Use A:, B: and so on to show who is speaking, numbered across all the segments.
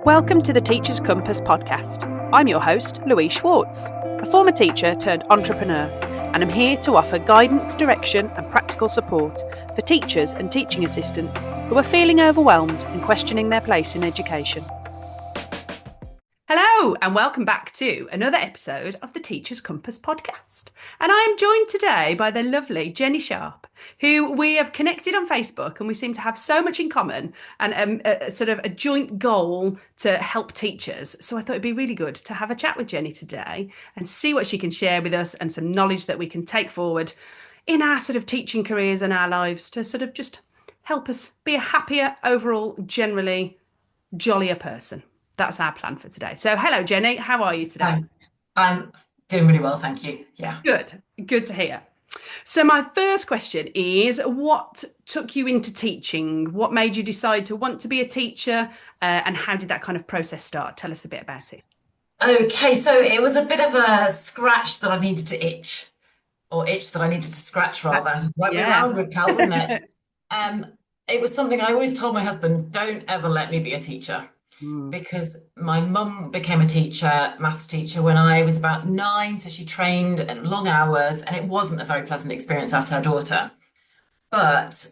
A: Welcome to the Teacher's Compass podcast. I'm your host, Louise Schwartz, a former teacher turned entrepreneur, and I'm here to offer guidance, direction, and practical support for teachers and teaching assistants who are feeling overwhelmed and questioning their place in education. Hello, and welcome back to another episode of the Teacher's Compass podcast. And I am joined today by the lovely Jenny Sharp, who we have connected on Facebook, and we seem to have so much in common and a sort of a joint goal to help teachers. So I thought it'd be really good to have a chat with Jenny today and see what she can share with us and some knowledge that we can take forward in our sort of teaching careers and our lives to sort of just help us be a happier, overall, generally jollier person. That's our plan for today. So hello, Jenny. How are you today?
B: I'm doing really well, thank you. Yeah.
A: Good to hear. So my first question is, what took you into teaching? What made you decide to want to be a teacher? And how did that kind of process start? Tell us a bit about it.
B: Okay, so it was a bit of a scratch that I needed to itch, or itch that I needed to scratch rather. Right way around with Cal, wouldn't it? It was something I always told my husband, don't ever let me be a teacher. Because my mum became a teacher, maths teacher, when I was about 9, so she trained at long hours, and it wasn't a very pleasant experience as her daughter. But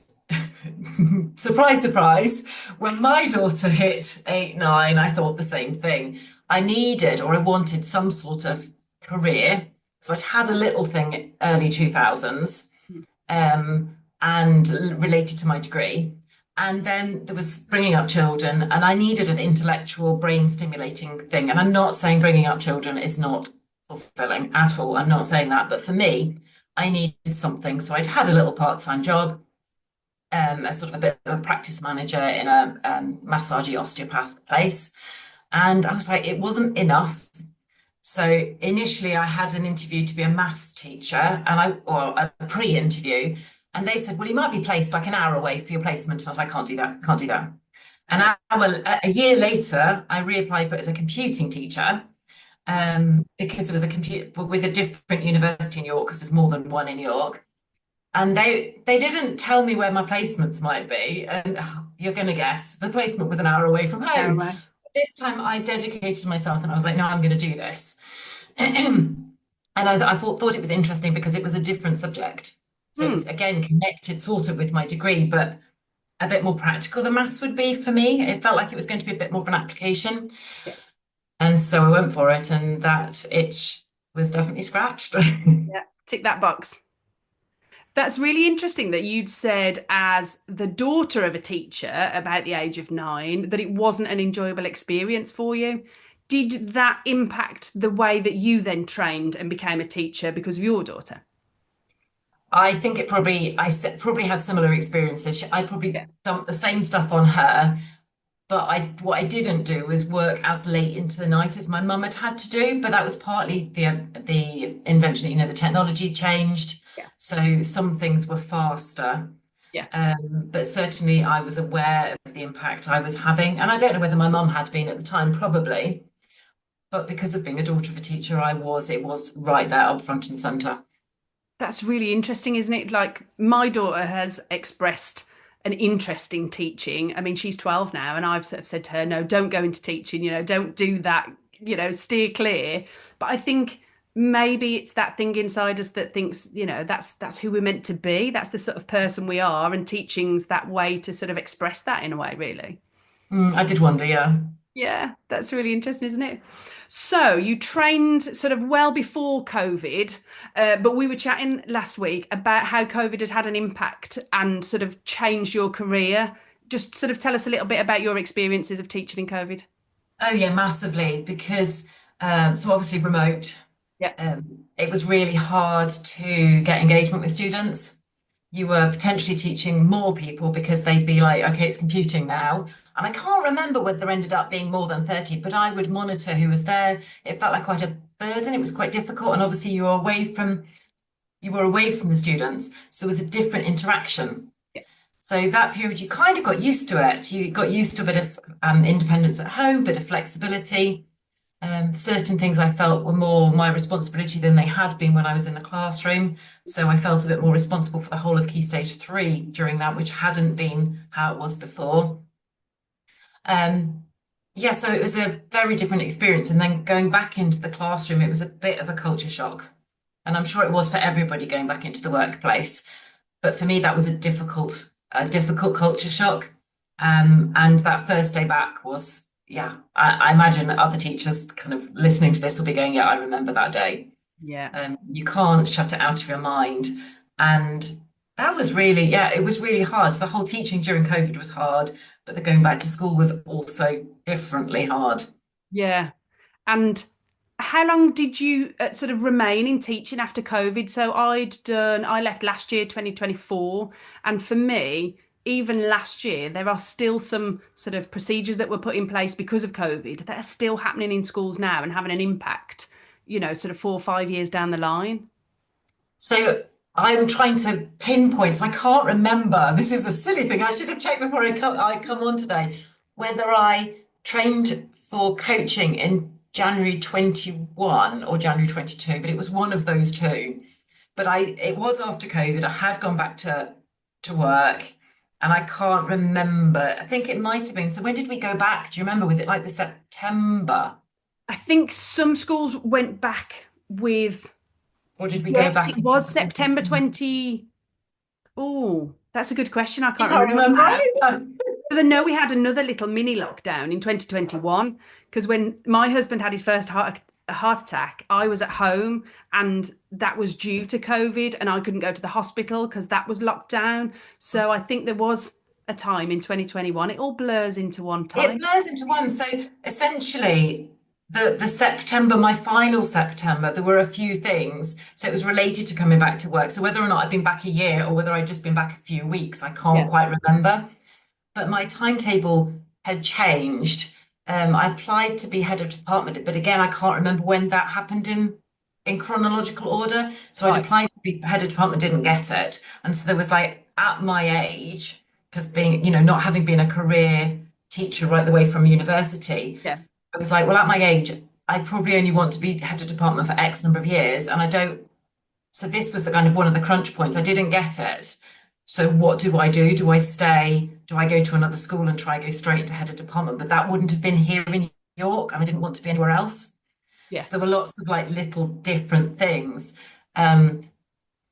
B: surprise, surprise, when my daughter hit 8, 9, I thought the same thing. I needed or I wanted some sort of career, because I'd had a little thing early 2000s and related to my degree. And then there was bringing up children, and I needed an intellectual, brain stimulating thing. And I'm not saying bringing up children is not fulfilling at all. I'm not saying that. But for me, I needed something. So I'd had a little part-time job, a sort of a bit of a practice manager in a massagey osteopath place. And I was like, it wasn't enough. So initially I had an interview to be a maths teacher, or a pre-interview. And they said, well, you might be placed like an hour away for your placement. And I was like, can't do that. A year later, I reapplied, but as a computing teacher, because there was with a different university in York, because there's more than one in York. And they didn't tell me where my placements might be. And you're going to guess, the placement was an hour away from home.
A: Right.
B: This time I dedicated myself and I was like, no, I'm going to do this. And I thought it was interesting because it was a different subject. So it was, again, connected sort of with my degree, but a bit more practical than maths would be for me. It felt like it was going to be a bit more of an application. Yeah. And so I went for it, and that itch was definitely scratched.
A: Yeah, tick that box. That's really interesting that you'd said, as the daughter of a teacher about the age of 9, that it wasn't an enjoyable experience for you. Did that impact the way that you then trained and became a teacher because of your daughter?
B: I think I probably had similar experiences. I probably dumped the same stuff on her, but what I didn't do was work as late into the night as my mum had to do. But that was partly the invention. The technology changed, so some things were faster.
A: Yeah.
B: But certainly I was aware of the impact I was having, and I don't know whether my mum had been at the time, probably, but because of being a daughter of a teacher, it was right there up front and centre.
A: That's really interesting, isn't it? Like, my daughter has expressed an interest in teaching. I mean, she's 12 now, and I've sort of said to her, no, don't go into teaching, don't do that, steer clear. But I think maybe it's that thing inside us that thinks, that's who we're meant to be. That's the sort of person we are, and teaching's that way to sort of express that in a way, really.
B: I did wonder, yeah.
A: Yeah, that's really interesting, isn't it? So you trained sort of well before COVID, but we were chatting last week about how COVID had an impact and sort of changed your career. Just sort of tell us a little bit about your experiences of teaching in COVID.
B: Oh yeah, massively, because so obviously remote.
A: Yeah.
B: It was really hard to get engagement with students. You were potentially teaching more people because they'd be like, okay, it's computing now. And I can't remember whether there ended up being more than 30, but I would monitor who was there. It felt like quite a burden. It was quite difficult. And obviously you were away from the students. So there was a different interaction.
A: Yeah.
B: So that period, you kind of got used to it. You got used to a bit of independence at home, bit of flexibility. Certain things I felt were more my responsibility than they had been when I was in the classroom. So I felt a bit more responsible for the whole of Key Stage 3 during that, which hadn't been how it was before. Yeah, so it was a very different experience. And then going back into the classroom, it was a bit of a culture shock. And I'm sure it was for everybody going back into the workplace. But for me, that was a difficult culture shock. And that first day back was, yeah, I imagine that other teachers kind of listening to this will be going, yeah, I remember that day.
A: Yeah.
B: You can't shut it out of your mind. And that was really, yeah, it was really hard. So the whole teaching during COVID was hard, but the going back to school was also differently hard.
A: Yeah. And how long did you sort of remain in teaching after COVID? So I left last year, 2024. And for me, even last year, there are still some sort of procedures that were put in place because of COVID that are still happening in schools now and having an impact, sort of 4 or 5 years down the line.
B: So I'm trying to pinpoint, so I can't remember. This is a silly thing. I should have checked before I come on today whether I trained for coaching in January 21 or January 22, but it was one of those two. But it was after COVID. I had gone back to work and I can't remember. I think it might have been. So when did we go back? Do you remember? Was it like the September?
A: I think some schools went back with,
B: Or did we go
A: yes,
B: back?
A: it was September 20. Oh, that's a good question. I
B: You
A: can't
B: can't
A: remember
B: remember
A: now.
B: either.
A: Because I know we had another little mini lockdown in 2021. Because when my husband had his first heart attack, I was at home and that was due to COVID, and I couldn't go to the hospital because that was locked down. So I think there was a time in 2021. It all blurs into one
B: It
A: time.
B: blurs into one. So essentially, the September, my final September, there were a few things. So it was related to coming back to work. So whether or not I'd been back a year or whether I'd just been back a few weeks, I can't
A: Yeah.
B: quite remember. But my timetable had changed. I applied to be head of department, but again, I can't remember when that happened in chronological order. So I'd
A: Right.
B: applied to be head of department, didn't get it. And so there was like at my age, because being, not having been a career teacher right the way from university,
A: Yeah.
B: I was like, well, at my age, I probably only want to be head of department for X number of years. And I don't, so this was the kind of one of the crunch points. I didn't get it. So what do I do? Do I stay? Do I go to another school and try go straight into head of department? But that wouldn't have been here in York, and I didn't want to be anywhere else.
A: Yeah.
B: So there were lots of like little different things. Um,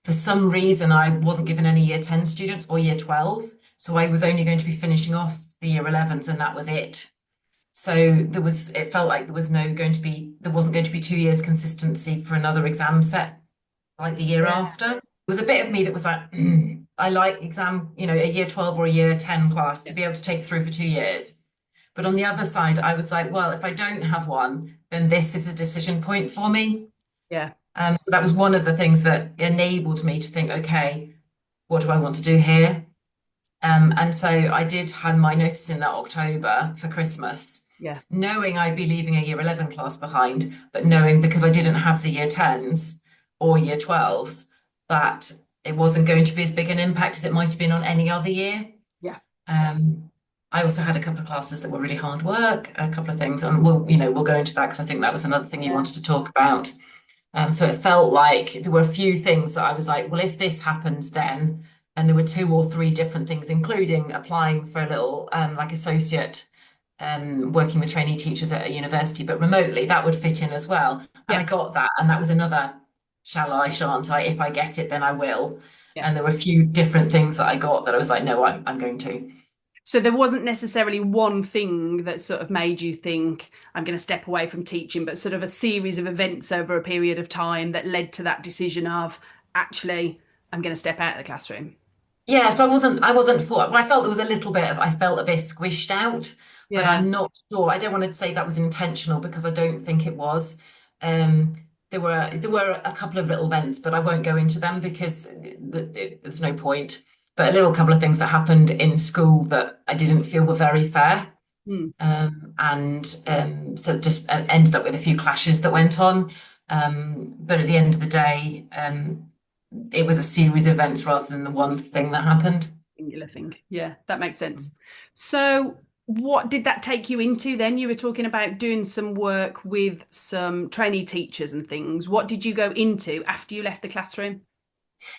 B: for some reason, I wasn't given any year 10 students or year 12. So I was only going to be finishing off the year 11s, and that was it. So it felt like there wasn't going to be 2 years consistency for another exam set like the year
A: Yeah.
B: after. There was a bit of me that was like, I like exam, a year 12 or a year 10 class to
A: Yeah.
B: be able to take through for 2 years. But on the other side, I was like, well, if I don't have one, then this is a decision point for me.
A: Yeah.
B: So that was one of the things that enabled me to think, okay, what do I want to do here? And so I did hand my notice in that October for Christmas,
A: Yeah.
B: knowing I'd be leaving a year 11 class behind, but knowing because I didn't have the year 10s or year 12s that it wasn't going to be as big an impact as it might have been on any other year.
A: Yeah.
B: Um, I also had a couple of classes that were really hard work, a couple of things, and we'll go into that because I think that was another thing you
A: Yeah.
B: wanted to talk about. So it felt like there were a few things that I was like, well, if this happens, then, and there were 2 or 3 different things, including applying for a little like associate working with trainee teachers at a university, but remotely, that would fit in as well. And
A: Yeah.
B: I got that, and that was another shall I, shan't I? If I get it, then I will.
A: Yeah.
B: And there were a few different things that I got that I was like, no, I'm going to.
A: So there wasn't necessarily one thing that sort of made you think, I'm going to step away from teaching, but sort of a series of events over a period of time that led to that decision of actually, I'm going to step out of the classroom.
B: Yeah, so I wasn't for, well, I felt there was a little bit of, I felt a bit squished out, but
A: Yeah.
B: I'm not sure. I don't want to say that was intentional because I don't think it was. Um, there were a couple of little events, but I won't go into them because there's no point. But a little couple of things that happened in school that I didn't feel were very fair.
A: Hmm.
B: And so just ended up with a few clashes that went on. But at the end of the day, it was a series of events rather than the one thing that happened.
A: Singular thing. Yeah, that makes sense. So what did that take you into then? You were talking about doing some work with some trainee teachers and things. What did you go into after you left the classroom?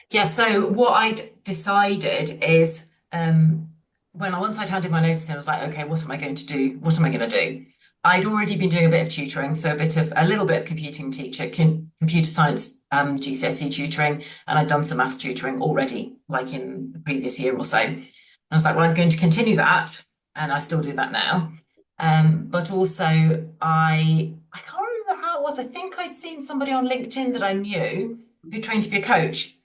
B: Yeah, so what I'd decided is once I'd handed my notice in, I was like, okay, what am I going to do? What am I going to do? I'd already been doing a bit of tutoring, so a little bit of computer science GCSE tutoring, and I'd done some maths tutoring already, like in the previous year or so. And I was like, well, I'm going to continue that, and I still do that now. But also, I can't remember how it was. I think I'd seen somebody on LinkedIn that I knew who trained to be a coach.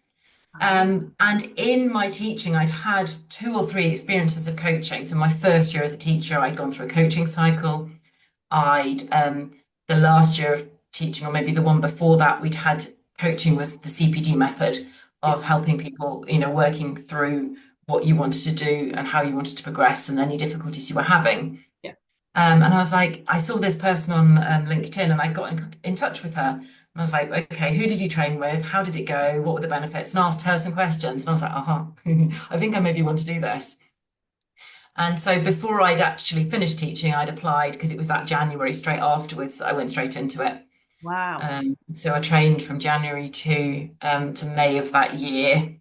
B: And in my teaching, I'd had 2 or 3 experiences of coaching. So my first year as a teacher, I'd gone through a coaching cycle. The last year of teaching, or maybe the one before that, we'd had coaching was the CPD method of helping people, working through what you wanted to do and how you wanted to progress and any difficulties you were having.
A: Yeah.
B: And I was like, I saw this person on LinkedIn and I got in touch with her. And I was like, okay, who did you train with? How did it go? What were the benefits? And asked her some questions. And I was like, I think I maybe want to do this. And so before I'd actually finished teaching, I'd applied because it was that January straight afterwards that I went straight into it.
A: Wow.
B: So I trained from January to May of that year,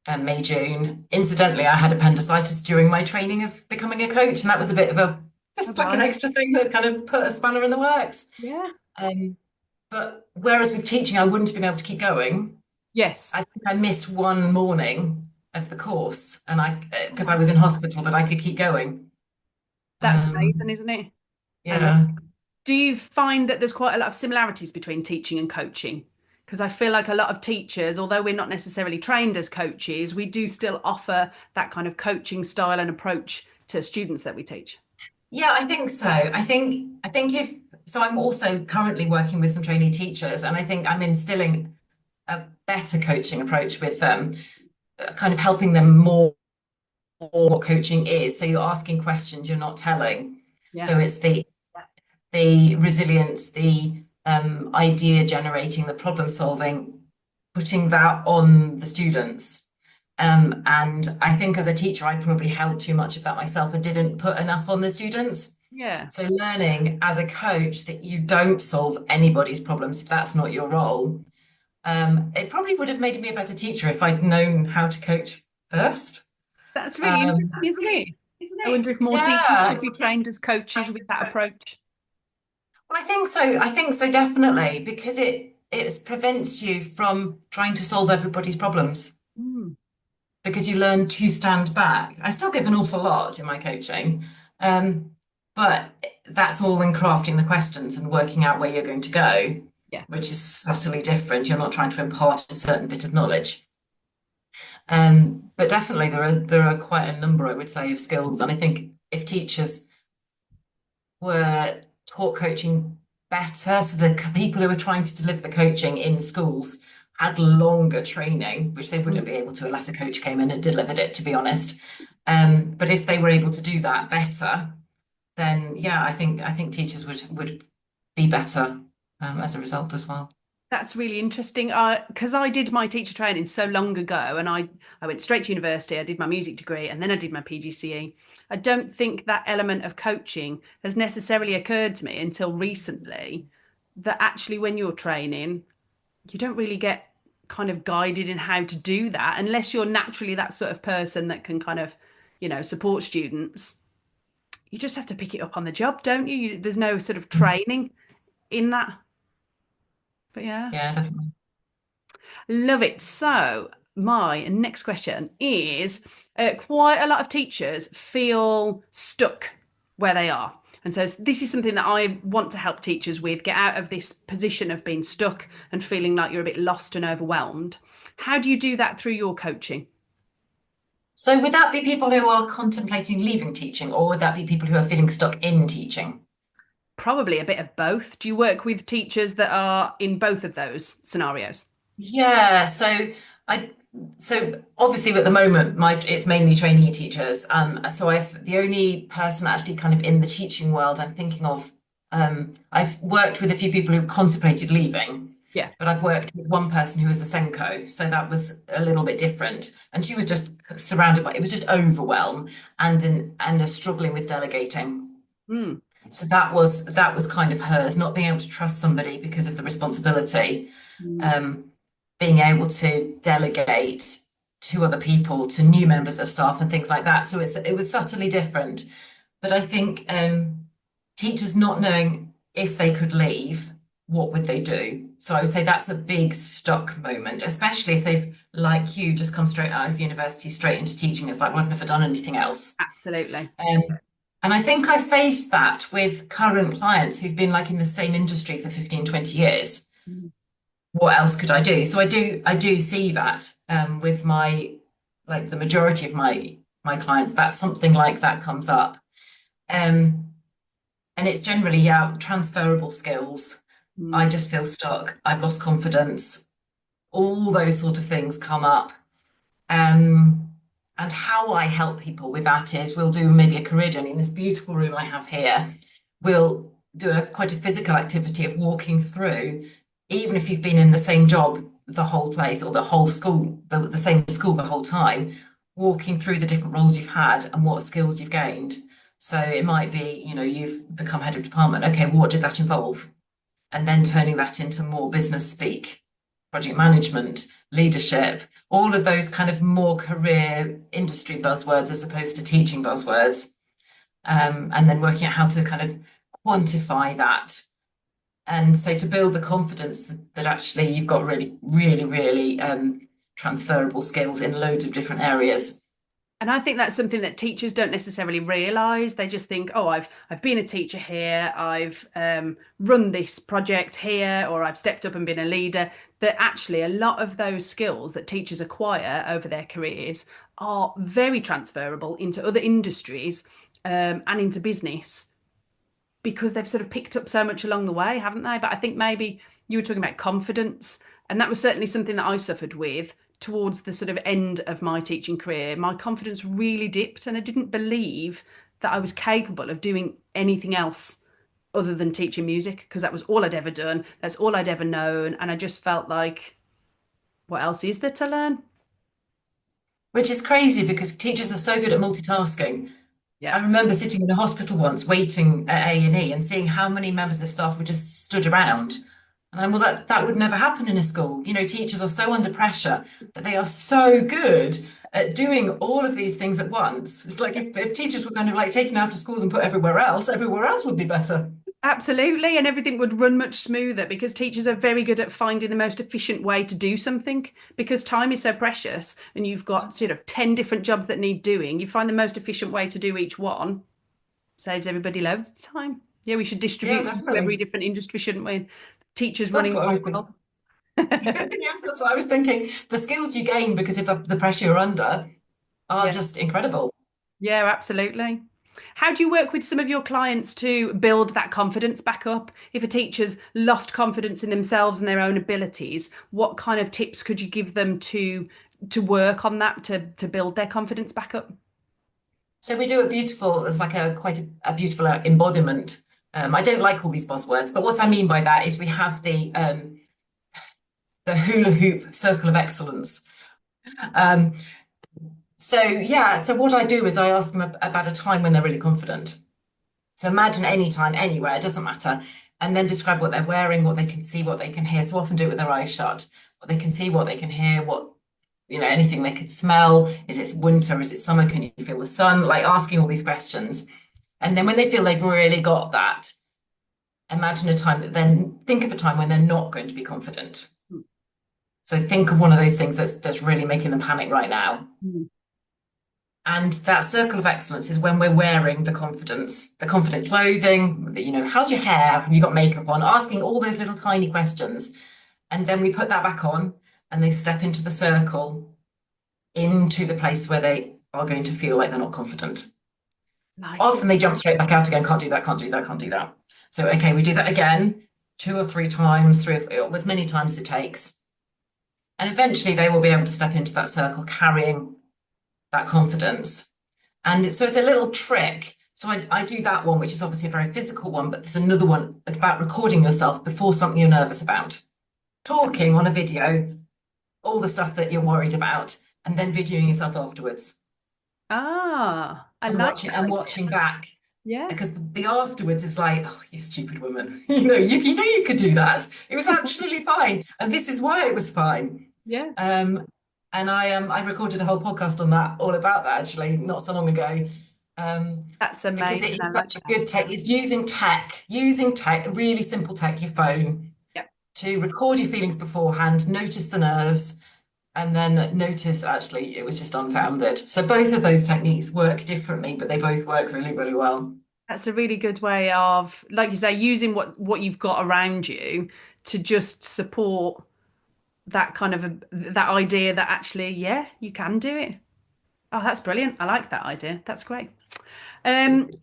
B: May, June. Incidentally, I had appendicitis during my training of becoming a coach, and that was a bit of just like an extra thing that kind of put a spanner in the works.
A: Yeah.
B: But whereas with teaching, I wouldn't have been able to keep going.
A: Yes.
B: I think I missed one morning of the course, and because I was in hospital, but I could keep going.
A: That's amazing, isn't it?
B: Yeah.
A: Do you find that there's quite a lot of similarities between teaching and coaching? Because I feel like a lot of teachers, although we're not necessarily trained as coaches, we do still offer that kind of coaching style and approach to students that we teach.
B: Yeah, I think so. I'm also currently working with some trainee teachers, and I think I'm instilling a better coaching approach with them, kind of helping them more what coaching is. So you're asking questions, you're not telling.
A: Yeah.
B: So it's the resilience, the idea generating, the problem solving, putting that on the students. And I think as a teacher, I probably held too much of that myself and didn't put enough on the students.
A: Yeah.
B: So learning as a coach that you don't solve anybody's problems if that's not your role. It probably would have made me a better teacher if I'd known how to coach first.
A: That's really interesting, isn't it? I wonder if more teachers should be trained as coaches with that approach.
B: Well, I think so. I think so, definitely, because it prevents you from trying to solve everybody's problems. Because you learn to stand back. I still give an awful lot in my coaching, but that's all in crafting the questions and working out where you're going to go, which is subtly different. You're not trying to impart a certain bit of knowledge. But definitely there are quite a number, I would say, of skills. And I think if teachers were taught coaching better, so the people who are trying to deliver the coaching in schools had longer training, which they wouldn't be able to unless a coach came in and delivered it, to be honest. But if they were able to do that better, then yeah, I think teachers would be better as a result as well.
A: That's really interesting because I did my teacher training so long ago, and I went straight to university. I did my music degree and then I did my PGCE. I don't think that element of coaching has necessarily occurred to me until recently, that actually when you're training, you don't really get kind of guided in how to do that unless you're naturally that sort of person that can kind of, support students. You just have to pick it up on the job, don't you? There's no sort of training in that. But yeah,
B: definitely.
A: Love it. So my next question is, quite a lot of teachers feel stuck where they are. And so this is something that I want to help teachers with, get out of this position of being stuck and feeling like you're a bit lost and overwhelmed. How do you do that through your coaching?
B: So would that be people who are contemplating leaving teaching, or would that be people who are feeling stuck in teaching?
A: Probably a bit of both. Do you work with teachers that are in both of those scenarios?
B: Yeah, so obviously at the moment it's mainly trainee teachers. So the only person actually kind of in the teaching world I'm thinking of, I've worked with a few people who contemplated leaving.
A: Yeah.
B: But I've worked with one person who was a Senko, so that was a little bit different. And she was just surrounded by, it was just overwhelm and a struggling with delegating. So that was kind of hers, not being able to trust somebody because of the responsibility. Being able to delegate to other people, to new members of staff and things like that. So it was subtly different. But I think teachers not knowing if they could leave, what would they do? So I would say that's a big stuck moment, especially if they've, like you, just come straight out of university, straight into teaching. It's like, well, I've never done anything else.
A: Absolutely.
B: And I think I faced that with current clients who've been like in the same industry for 15, 20 years.
A: Mm.
B: What else could I do? So I do see that with my like the majority of my clients, that something like that comes up. Um, and it's generally, yeah, transferable skills. I
A: Mm.
B: just feel stuck. I've lost confidence. All those sort of things come up. And how I help people with that is we'll do maybe a career journey in this beautiful room I have here. We'll do quite a physical activity of walking through, even if you've been in the same job the whole place or the whole school, the same school the whole time, walking through the different roles you've had and what skills you've gained. So it might be, you've become head of department. Okay, what did that involve? And then turning that into more business speak, project management, leadership, all of those kind of more career industry buzzwords as opposed to teaching buzzwords. And then working out how to kind of quantify that. And so to build the confidence that actually you've got really, really, really transferable skills in loads of different areas.
A: And I think that's something that teachers don't necessarily realise. They just think, oh, I've been a teacher here, I've run this project here, or I've stepped up and been a leader. That actually a lot of those skills that teachers acquire over their careers are very transferable into other industries and into business because they've sort of picked up so much along the way, haven't they? But I think maybe you were talking about confidence, and that was certainly something that I suffered with towards the sort of end of my teaching career. My confidence really dipped, and I didn't believe that I was capable of doing anything else other than teaching music because that was all I'd ever done. That's all I'd ever known. And I just felt like, what else is there to learn?
B: Which is crazy because teachers are so good at multitasking. I
A: Yeah.
B: remember sitting in a hospital once waiting at A&E and seeing how many members of staff were just stood around. And I'm, well, that would never happen in a school. Teachers are so under pressure that they are so good at doing all of these things at once. It's like if teachers were kind of like taken out of schools and put everywhere else would be better.
A: Absolutely, and everything would run much smoother because teachers are very good at finding the most efficient way to do something because time is so precious and you've got sort of 10 different jobs that need doing. You find the most efficient way to do each one, saves everybody loads of time. Yeah, we should
B: Yeah,
A: distribute that to every
B: definitely.
A: different industry, shouldn't we? Teachers
B: That's
A: running the
B: what I
A: whole
B: was thinking.
A: world.
B: Yes, that's what I was thinking. The skills you gain because of the pressure you're under are
A: Yeah,
B: just incredible.
A: yeah, absolutely. How do you work with some of your clients to build that confidence back up? If a teacher's lost confidence in themselves and their own abilities, what kind of tips could you give them to work on that to build their confidence back up?
B: So we do a beautiful, it's like quite a beautiful embodiment. I don't like all these buzzwords, but what I mean by that is we have the hula hoop circle of excellence. Um, so yeah, so what I do is I ask them about a time when they're really confident. So imagine any time, anywhere, it doesn't matter, and then describe what they're wearing, what they can see, what they can hear. So often do it with their eyes shut. What they can see, what they can hear, anything they could smell. Is it winter? Is it summer? Can you feel the sun? Like asking all these questions. And then when they feel they've really got that, imagine a time that then think of a time when they're not going to be confident. So think of one of those things that's really making them panic right now.
A: Mm.
B: And that circle of excellence is when we're wearing the confidence, the confident clothing, how's your hair? Have you got makeup on? Asking all those little tiny questions. And then we put that back on and they step into the circle, into the place where they are going to feel like they're not confident.
A: Like it.
B: Often they jump straight back out again, can't do that, can't do that, can't do that. So, okay, we do that again, 2 or 3 times, or as many times as it takes. And eventually they will be able to step into that circle carrying that confidence. And so it's a little trick. So I do that one, which is obviously a very physical one, but there's another one about recording yourself before something you're nervous about, talking on a video, all the stuff that you're worried about, and then videoing yourself afterwards
A: Ah, I
B: and
A: like that.
B: watching back.
A: Yeah,
B: Because the afterwards is like, oh, you stupid woman. You could do that. It was absolutely fine. And this is why it was fine.
A: yeah.
B: And I recorded a whole podcast on that, all about that actually, not so long ago.
A: That's
B: because
A: amazing.
B: it
A: I
B: is
A: like
B: such a
A: that.
B: good tech. It's using tech, really simple tech, your phone,
A: Yeah.
B: to record your feelings beforehand, notice the nerves, and then notice actually it was just unfounded. So both of those techniques work differently, but they both work really, really well.
A: That's a really good way of, like you say, using what you've got around you to just support that kind of that idea that actually, yeah, you can do it. Oh, that's brilliant. I like that idea. That's great.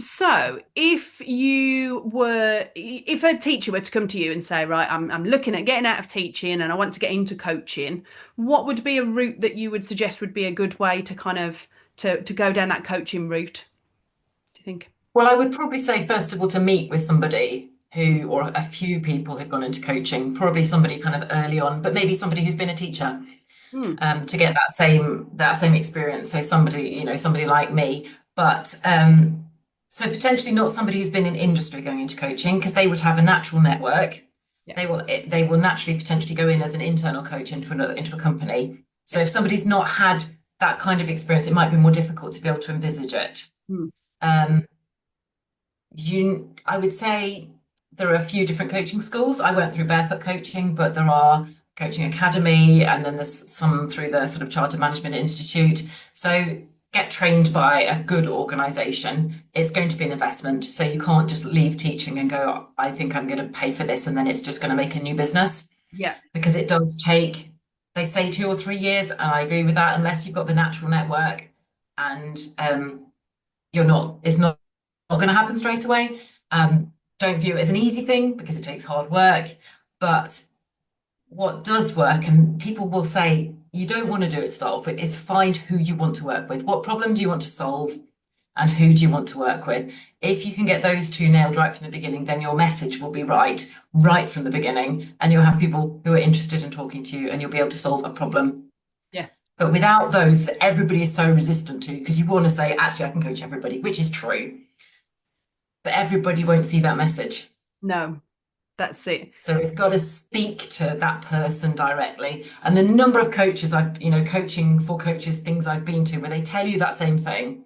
A: So if a teacher were to come to you and say, right, I'm looking at getting out of teaching and I want to get into coaching, what would be a route that you would suggest would be a good way to kind of to go down that coaching route, do you think?
B: Well, I would probably say, first of all, to meet with somebody who, or a few people who've gone into coaching, probably somebody kind of early on, but maybe somebody who's been a teacher,
A: Hmm.
B: to get that same experience. So somebody, somebody like me, but so potentially not somebody who's been in industry going into coaching, because they would have a natural network.
A: Yeah.
B: They will naturally potentially go in as an internal coach into a company. So
A: Yeah.
B: if somebody's not had that kind of experience, it might be more difficult to be able to envisage it.
A: Hmm.
B: Um, I would say there are a few different coaching schools. I went through Barefoot Coaching, but there are Coaching Academy, and then there's some through the sort of Chartered Management Institute. So get trained by a good organization. It's going to be an investment. So you can't just leave teaching and go, I think I'm going to pay for this, and then it's just going to make a new business,
A: Yeah.
B: because it does take, they say 2 or 3 years, and I agree with that, unless you've got the natural network, and it's not going to happen straight away. Don't view it as an easy thing, because it takes hard work. But what does work, and people will say you don't want to do it to start off with, is find who you want to work with. What problem do you want to solve, and who do you want to work with? If you can get those two nailed right from the beginning, then your message will be right from the beginning, and you'll have people who are interested in talking to you, and you'll be able to solve a problem.
A: Yeah.
B: But without those that everybody is so resistant to, because you want to say, actually, I can coach everybody, which is true, but everybody won't see that message.
A: No, that's it.
B: So it's got to speak to that person directly. And the number of coaches coaching for coaches, things I've been to where they tell you that same thing.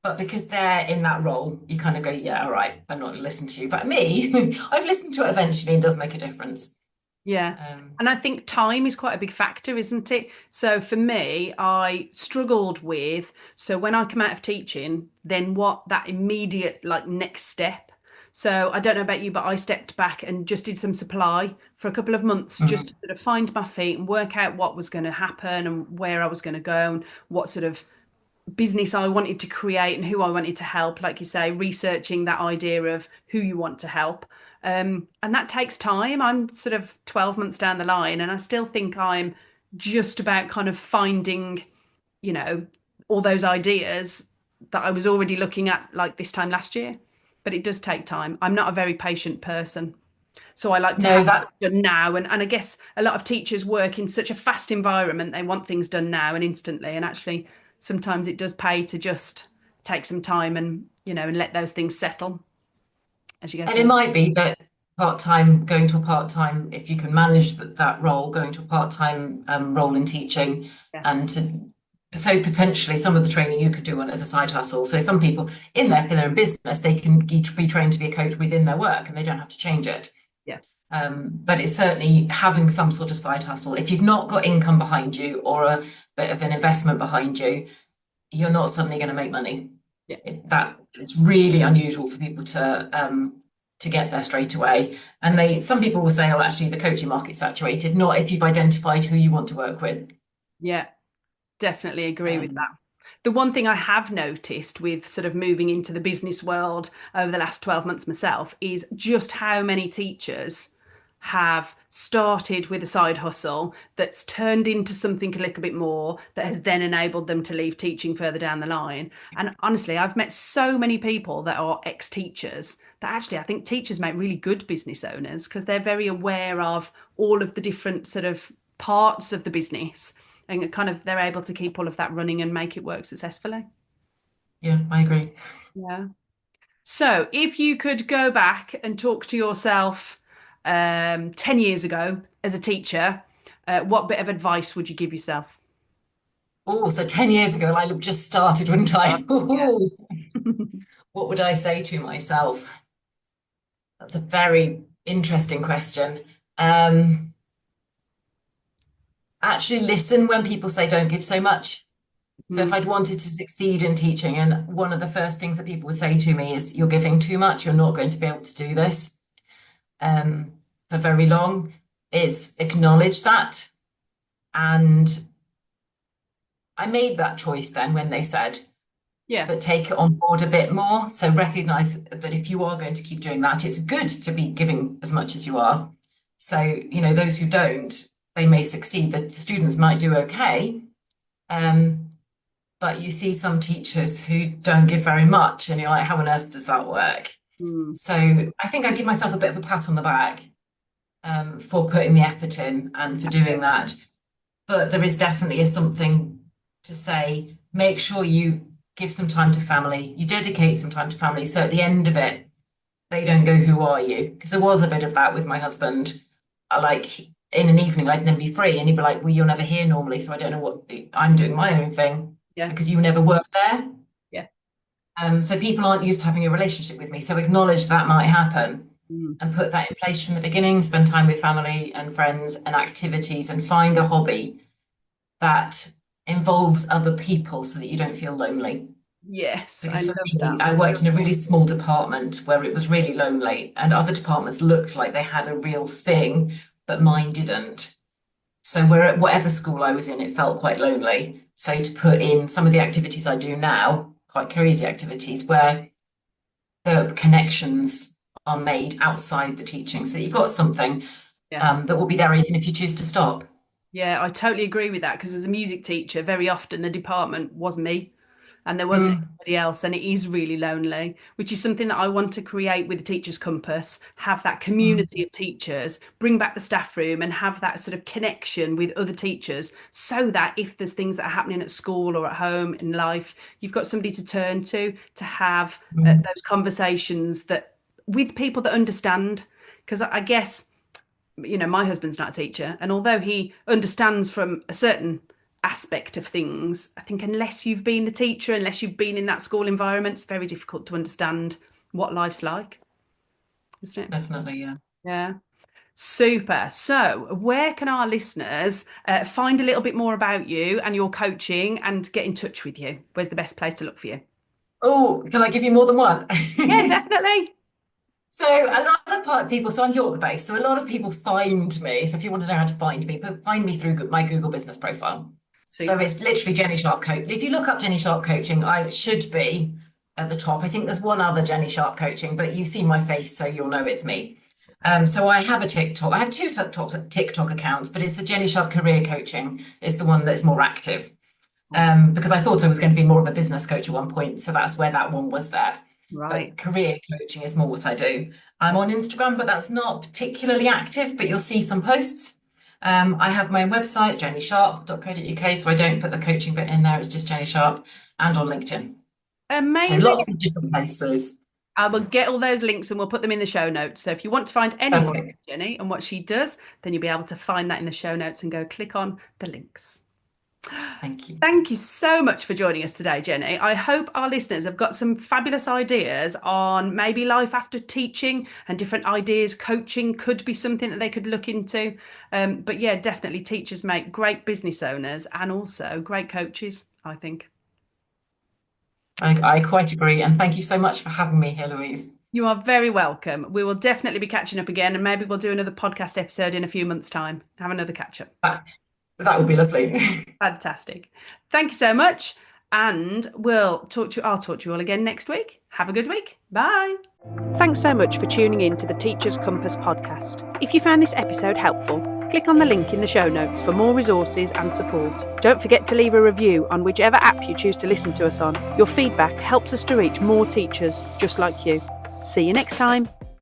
B: But because they're in that role, you kind of go, yeah, all right, I'm not going to listen to you. But me, I've listened to it eventually, and it does make a difference.
A: Yeah. And I think time is quite a big factor, isn't it? So for me, I struggled with, so when I come out of teaching, then what that immediate like next step. So I don't know about you, but I stepped back and just did some supply for a couple of months just to
B: Mhm.
A: sort of find my feet and work out what was going to happen and where I was going to go and what sort of business I wanted to create and who I wanted to help, like you say, researching that idea of who you want to help. And that takes time. I'm sort of 12 months down the line, and I still think I'm just about kind of finding, you know, all those ideas that I was already looking at like this time last year. But it does take time. I'm not a very patient person. So I like to
B: No,
A: have
B: that's
A: it done now. And I guess a lot of teachers work in such a fast environment. They want things done now and instantly. And actually, sometimes it does pay to just take some time and, and let those things settle as you go
B: And it
A: through.
B: might be that going to a part-time, if you can manage that role, going to a part-time role in teaching,
A: Yeah.
B: and so potentially some of the training you could do on as a side hustle. So some people in their business, they can be trained to be a coach within their work, and they don't have to change it.
A: Yeah.
B: But it's certainly having some sort of side hustle. If you've not got income behind you, or a bit of an investment behind you, you're not suddenly going to make money.
A: Yeah.
B: That it's really unusual for people to get there straight away. And some people will say, oh, actually, the coaching market's saturated. Not if you've identified who you want to work with.
A: Yeah. Definitely agree with
B: Um,
A: that. The one thing I have noticed with sort of moving into the business world over the last 12 months myself is just how many teachers have started with a side hustle that's turned into something a little bit more that has then enabled them to leave teaching further down the line. And honestly, I've met so many people that are ex-teachers that actually I think teachers make really good business owners because they're very aware of all of the different sort of parts of the business and kind of they're able to keep all of that running and make it work successfully.
B: yeah, I agree.
A: Yeah. So if you could go back and talk to yourself 10 years ago as a teacher, what bit of advice would you give yourself?
B: Oh, so 10 years ago, I'd have just started, wouldn't I?
A: Yeah.
B: What would I say to myself? That's a very interesting question. Um, Actually listen when people say don't give so much. So if
A: Mm.
B: I'd wanted to succeed in teaching, and one of the first things that people would say to me is, you're giving too much, you're not going to be able to do this for very long, it's acknowledge that. And I made that choice then when they said,
A: Yeah.
B: but take it on board a bit more. So recognize that if you are going to keep doing that, it's good to be giving as much as you are. So, those who don't, they may succeed. The students might do okay. But you see some teachers who don't give very much, and you're like, how on earth does that work?
A: Mm.
B: So I think I give myself a bit of a pat on the back for putting the effort in and for doing that. But there is definitely something to say, make sure you give some time to family, you dedicate some time to family. So at the end of it, they don't go, who are you? Because there was a bit of that with my husband. Like in an evening, I'd never be free. And he'd be like, well, you're never here normally. So I don't know what I'm doing my own thing because you never work there.
A: Yeah.
B: So people aren't used to having a relationship with me. So acknowledge that might happen and put that in place from the beginning, spend time with family and friends and activities and find a hobby that involves other people so that you don't feel lonely.
A: Yes,
B: Because
A: I
B: for
A: love
B: me,
A: that.
B: I worked in a really small department where it was really lonely, and other departments looked like they had a real thing, but mine didn't. So whatever school I was in, it felt quite lonely. So to put in some of the activities I do now, quite crazy activities, where the connections are made outside the teaching, so that you've got something that will be there even if you choose to stop.
A: Yeah, I totally agree with that because as a music teacher, very often the department was me and there wasn't anybody else, and it is really lonely, which is something that I want to create with the Teachers Compass, have that community of teachers, bring back the staff room and have that sort of connection with other teachers so that if there's things that are happening at school or at home in life, you've got somebody to turn to have those conversations that with people that understand. Because I guess my husband's not a teacher, and although he understands from a certain aspect of things, I think unless you've been a teacher, unless you've been in that school environment, it's very difficult to understand what life's like, isn't it?
B: Definitely, yeah.
A: Yeah. Super. So, where can our listeners find a little bit more about you and your coaching and get in touch with you? Where's the best place to look for you?
B: Oh, can I give you more than one?
A: Yeah, definitely.
B: So a lot of people, so I'm York based, so a lot of people find me. So if you want to know how to find me, find me through my Google business profile. So it's literally Jenny Sharp Coach. If you look up Jenny Sharp Coaching, I should be at the top. I think there's one other Jenny Sharp Coaching, but you see my face, so you'll know it's me. So I have a TikTok. I have two TikTok accounts, but it's the Jenny Sharp Career Coaching is the one that's more active. Because I thought I was going to be more of a business coach at one point, so that's where that one was there.
A: Right.
B: But career coaching is more what I do. I'm on Instagram, but that's not particularly active, but you'll see some posts. I have my website, jennysharp.co.uk, so I don't put the coaching bit in there, it's just Jenny Sharp, and on LinkedIn.
A: Amazing.
B: So lots of different places.
A: I will get all those links and we'll put them in the show notes. So if you want to find any more of Jenny and what she does, then you'll be able to find that in the show notes and go click on the links.
B: Thank you.
A: Thank you so much for joining us today, Jenny. I hope our listeners have got some fabulous ideas on maybe life after teaching and different ideas. Coaching could be something that they could look into. But yeah, definitely teachers make great business owners and also great coaches, I think.
B: I quite agree. And thank you so much for having me here, Louise.
A: You are very welcome. We will definitely be catching up again, and maybe we'll do another podcast episode in a few months' time. Have another catch up.
B: That would be lovely.
A: Fantastic. Thank you so much. And I'll talk to you all again next week. Have a good week. Bye. Thanks so much for tuning in to the Teachers Compass podcast. If you found this episode helpful, click on the link in the show notes for more resources and support. Don't forget to leave a review on whichever app you choose to listen to us on. Your feedback helps us to reach more teachers just like you. See you next time.